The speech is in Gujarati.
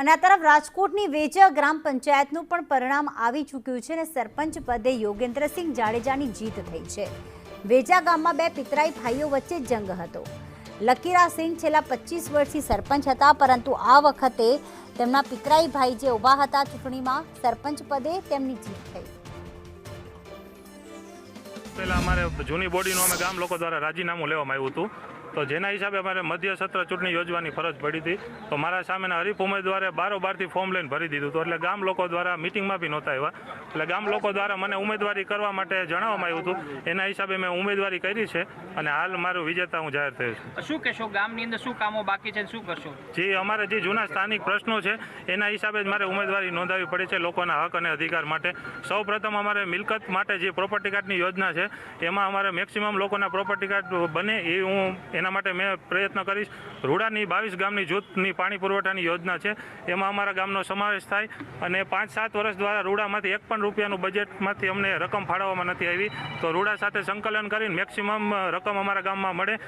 અને આ તરફ રાજકોટની વેજા ગ્રામ પંચાયતનું પણ પરિણામ આવી ચૂક્યું છે અને સરપંચ પદે યોગેન્દ્રસિંહ જાડેજાની જીત થઈ છે। વેજા ગામમાં બે પિતરાઈ ભાઈઓ વચ્ચે જંગ હતો। લકીરા સિંહ છેલ્લા 25 વર્ષથી સરપંચ હતા, પરંતુ આ વખતે તેમના પિતરાઈ ભાઈ જે ઊભા હતા ચૂંટણીમાં સરપંચ પદે તેમની જીત થઈ। પહેલા અમારે જૂની બોડીનું અમે ગામ લોકો દ્વારા રાજીનામું લેવામાં આવ્યું હતું, તો જેના હિસાબે અમારે મધ્ય સત્ર ચૂંટણી યોજવાની ફરજ પડી હતી। તો મારા સામેના હરીફ ઉમેદવારે બારોબારથી ફોર્મ લઈને ભરી દીધું હતું, એટલે ગામ લોકો દ્વારા મિટિંગમાં બી નહોતા આવ્યા, એટલે ગામ લોકો દ્વારા મને ઉમેદવારી કરવા માટે જણાવવામાં આવ્યું હતું। એના હિસાબે મેં ઉમેદવારી કરી છે અને હાલ મારું વિજેતા હું જાહેર થયો છું। શું કહેશો, ગામની અંદર શું કામો બાકી છે, શું કરશો? જે અમારે જે જૂના સ્થાનિક પ્રશ્નો છે એના હિસાબે જ મારે ઉમેદવારી નોંધાવી પડી છે લોકોના હક અને અધિકાર માટે। સૌપ્રથમ અમારે મિલકત માટે જે પ્રોપર્ટી કાર્ડની યોજના છે એમાં અમારે મેક્સિમમ લોકોના પ્રોપર્ટી કાર્ડ બને એ હું એના માટે મેં પ્રયત્ન કરીશ। રૂડાની 22 ગામની જૂથની પાણી પુરવઠાની યોજના છે, એમાં અમારા ગામનો સમાવેશ થાય અને 5-7 વર્ષ દ્વારા રૂડામાંથી એક પણ રૂપિયાનું બજેટમાંથી અમને રકમ ફાળવવામાં નથી આવી, તો રૂડા સાથે સંકલન કરીને મેક્સિમમ રકમ અમારા ગામમાં મળે।